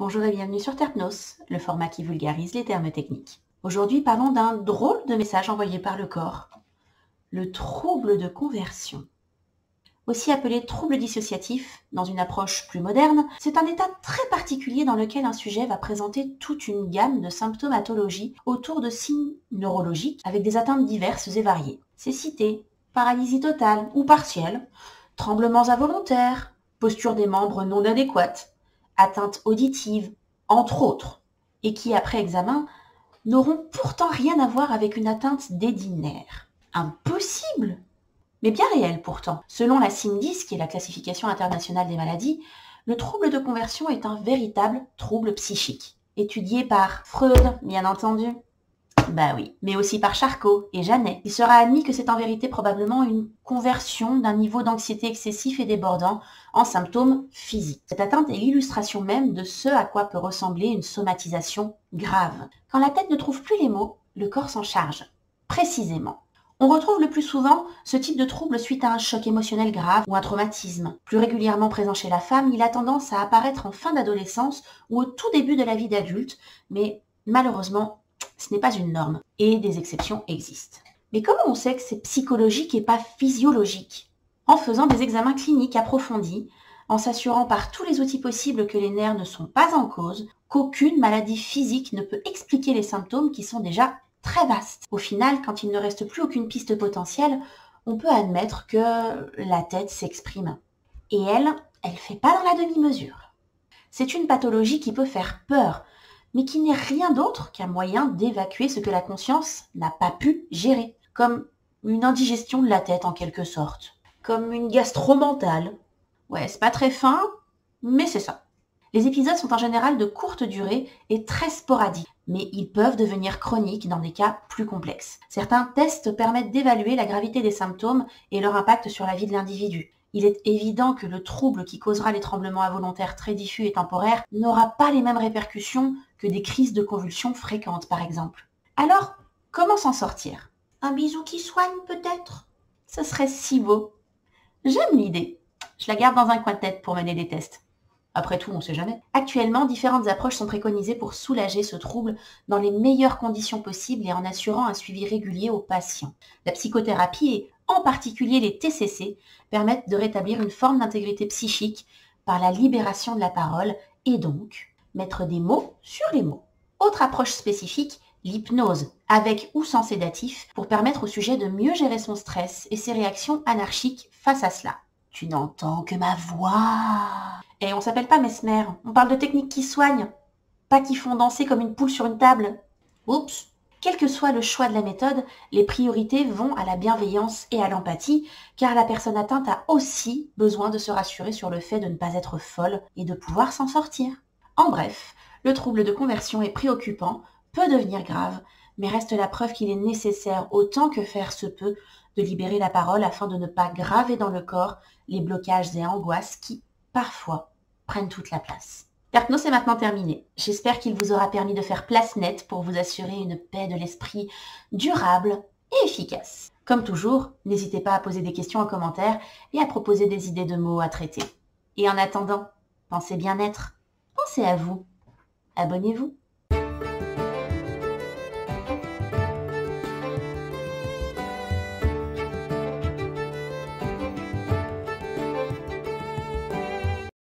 Bonjour et bienvenue sur Terpnos, le format qui vulgarise les termes techniques. Aujourd'hui, parlons d'un drôle de message envoyé par le corps. Le trouble de conversion. Aussi appelé trouble dissociatif, dans une approche plus moderne, c'est un état très particulier dans lequel un sujet va présenter toute une gamme de symptomatologies autour de signes neurologiques avec des atteintes diverses et variées. Cécité, paralysie totale ou partielle, tremblements involontaires, posture des membres non adéquate, atteintes auditives, entre autres, et qui, après examen, n'auront pourtant rien à voir avec une atteinte dédinaire. Impossible! Mais bien réel pourtant. Selon la CIM-10, qui est la classification internationale des maladies, le trouble de conversion est un véritable trouble psychique. Étudié par Freud, bien entendu. Bah oui, mais aussi par Charcot et Janet. Il sera admis que c'est en vérité probablement une conversion d'un niveau d'anxiété excessif et débordant en symptômes physiques. Cette atteinte est l'illustration même de ce à quoi peut ressembler une somatisation grave. Quand la tête ne trouve plus les mots, le corps s'en charge. Précisément. On retrouve le plus souvent ce type de trouble suite à un choc émotionnel grave ou un traumatisme. Plus régulièrement présent chez la femme, il a tendance à apparaître en fin d'adolescence ou au tout début de la vie d'adulte, mais malheureusement, ce n'est pas une norme, et des exceptions existent. Mais comment on sait que c'est psychologique et pas physiologique? En faisant des examens cliniques approfondis, en s'assurant par tous les outils possibles que les nerfs ne sont pas en cause, qu'aucune maladie physique ne peut expliquer les symptômes qui sont déjà très vastes. Au final, quand il ne reste plus aucune piste potentielle, on peut admettre que la tête s'exprime. Et elle fait pas dans la demi-mesure. C'est une pathologie qui peut faire peur, mais qui n'est rien d'autre qu'un moyen d'évacuer ce que la conscience n'a pas pu gérer, comme une indigestion de la tête en quelque sorte, comme une gastro-mentale. Ouais, c'est pas très fin, mais c'est ça. Les épisodes sont en général de courte durée et très sporadiques, mais ils peuvent devenir chroniques dans des cas plus complexes. Certains tests permettent d'évaluer la gravité des symptômes et leur impact sur la vie de l'individu. Il est évident que le trouble qui causera les tremblements involontaires très diffus et temporaires n'aura pas les mêmes répercussions que des crises de convulsions fréquentes, par exemple. Alors, comment s'en sortir? Un bisou qui soigne, peut-être? Ce serait si beau. J'aime l'idée. Je la garde dans un coin de tête pour mener des tests. Après tout, on ne sait jamais. Actuellement, différentes approches sont préconisées pour soulager ce trouble dans les meilleures conditions possibles et en assurant un suivi régulier aux patients. La psychothérapie et en particulier les TCC permettent de rétablir une forme d'intégrité psychique par la libération de la parole et donc mettre des mots sur les mots. Autre approche spécifique, l'hypnose, avec ou sans sédatif, pour permettre au sujet de mieux gérer son stress et ses réactions anarchiques face à cela. Tu n'entends que ma voix. Et on s'appelle pas Mesmer, on parle de techniques qui soignent, pas qui font danser comme une poule sur une table. Oups. Quel que soit le choix de la méthode, les priorités vont à la bienveillance et à l'empathie, car la personne atteinte a aussi besoin de se rassurer sur le fait de ne pas être folle et de pouvoir s'en sortir. En bref, le trouble de conversion est préoccupant, peut devenir grave, mais reste la preuve qu'il est nécessaire, autant que faire se peut, de libérer la parole afin de ne pas graver dans le corps les blocages et angoisses qui, parfois, prennent toute la place. Terpnos est maintenant terminé. J'espère qu'il vous aura permis de faire place nette pour vous assurer une paix de l'esprit durable et efficace. Comme toujours, n'hésitez pas à poser des questions en commentaire et à proposer des idées de mots à traiter. Et en attendant, pensez bien-être. Pensez à vous. Abonnez-vous.